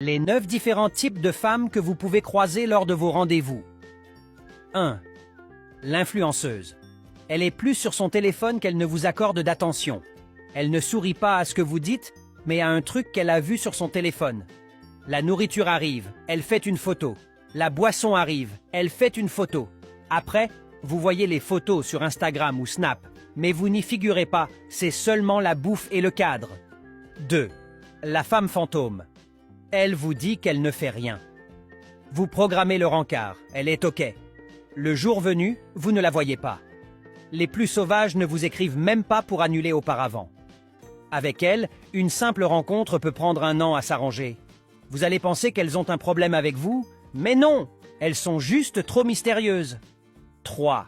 Les 9 différents types de femmes que vous pouvez croiser lors de vos rendez-vous. 1. L'influenceuse. Elle est plus sur son téléphone qu'elle ne vous accorde d'attention. Elle ne sourit pas à ce que vous dites, mais à un truc qu'elle a vu sur son téléphone. La nourriture arrive, elle fait une photo. La boisson arrive, elle fait une photo. Après, vous voyez les photos sur Instagram ou Snap, mais vous n'y figurez pas, c'est seulement la bouffe et le cadre. 2. La femme fantôme. Elle vous dit qu'elle ne fait rien. Vous programmez le rencard, elle est OK. Le jour venu, vous ne la voyez pas. Les plus sauvages ne vous écrivent même pas pour annuler auparavant. Avec elle, une simple rencontre peut prendre 1 an à s'arranger. Vous allez penser qu'elles ont un problème avec vous, mais non, elles sont juste trop mystérieuses. 3.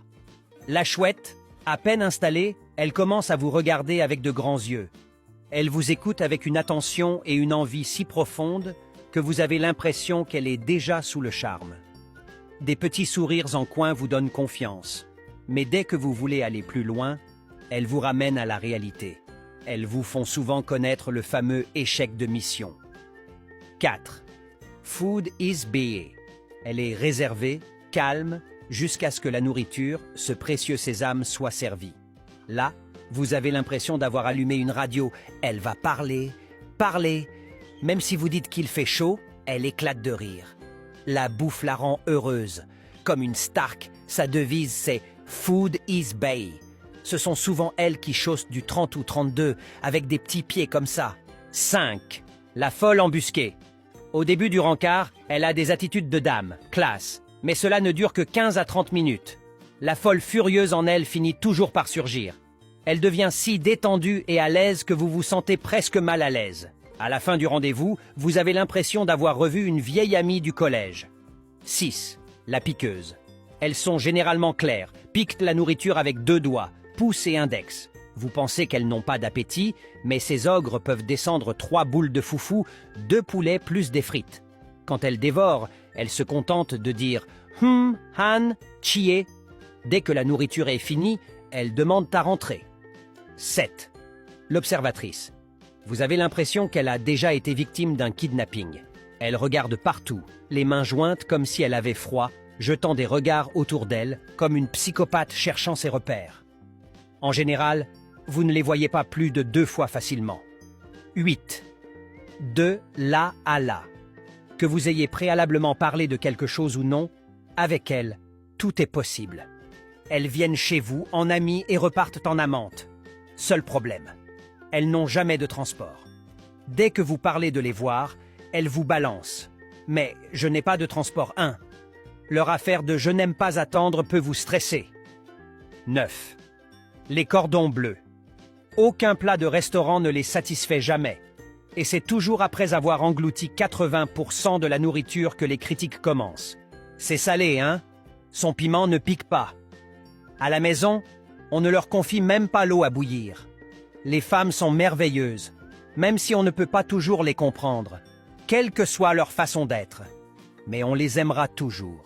La chouette, à peine installée, elle commence à vous regarder avec de grands yeux. Elle vous écoute avec une attention et une envie si profonde que vous avez l'impression qu'elle est déjà sous le charme. Des petits sourires en coin vous donnent confiance, mais dès que vous voulez aller plus loin, elles vous ramènent à la réalité. Elles vous font souvent connaître le fameux échec de mission. 4. Food is beer. Elle est réservée, calme, jusqu'à ce que la nourriture, ce précieux sésame, soit servie. Là, vous avez l'impression d'avoir allumé une radio. Elle va parler, parler. Même si vous dites qu'il fait chaud, elle éclate de rire. La bouffe la rend heureuse. Comme une Stark, sa devise c'est « Food is Bay ». Ce sont souvent elles qui chaussent du 30 ou 32 avec des petits pieds comme ça. 5. La folle embusquée. Au début du rencard, elle a des attitudes de dame, classe. Mais cela ne dure que 15 à 30 minutes. La folle furieuse en elle finit toujours par surgir. Elle devient si détendue et à l'aise que vous vous sentez presque mal à l'aise. À la fin du rendez-vous, vous avez l'impression d'avoir revu une vieille amie du collège. 6. La piqueuse. Elles sont généralement claires, piquent la nourriture avec 2 doigts, pouce et index. Vous pensez qu'elles n'ont pas d'appétit, mais ces ogres peuvent descendre 3 boules de foufou, 2 poulets plus des frites. Quand elles dévorent, elles se contentent de dire « han, chier ». Dès que la nourriture est finie, elles demandent à rentrer. 7. L'observatrice. Vous avez l'impression qu'elle a déjà été victime d'un kidnapping. Elle regarde partout, les mains jointes comme si elle avait froid, jetant des regards autour d'elle, comme une psychopathe cherchant ses repères. En général, vous ne les voyez pas plus de 2 fois facilement. 8. De là à là. Que vous ayez préalablement parlé de quelque chose ou non, avec elles, tout est possible. Elles viennent chez vous en amies et repartent en amantes. Seul problème, elles n'ont jamais de transport. Dès que vous parlez de les voir, elles vous balancent. Mais je n'ai pas de transport 1. Leur affaire de « je n'aime pas attendre » peut vous stresser. 9. Les cordons bleus. Aucun plat de restaurant ne les satisfait jamais. Et c'est toujours après avoir englouti 80% de la nourriture que les critiques commencent. C'est salé, hein? Son piment ne pique pas. À la maison, on ne leur confie même pas l'eau à bouillir. Les femmes sont merveilleuses, même si on ne peut pas toujours les comprendre, quelle que soit leur façon d'être. Mais on les aimera toujours.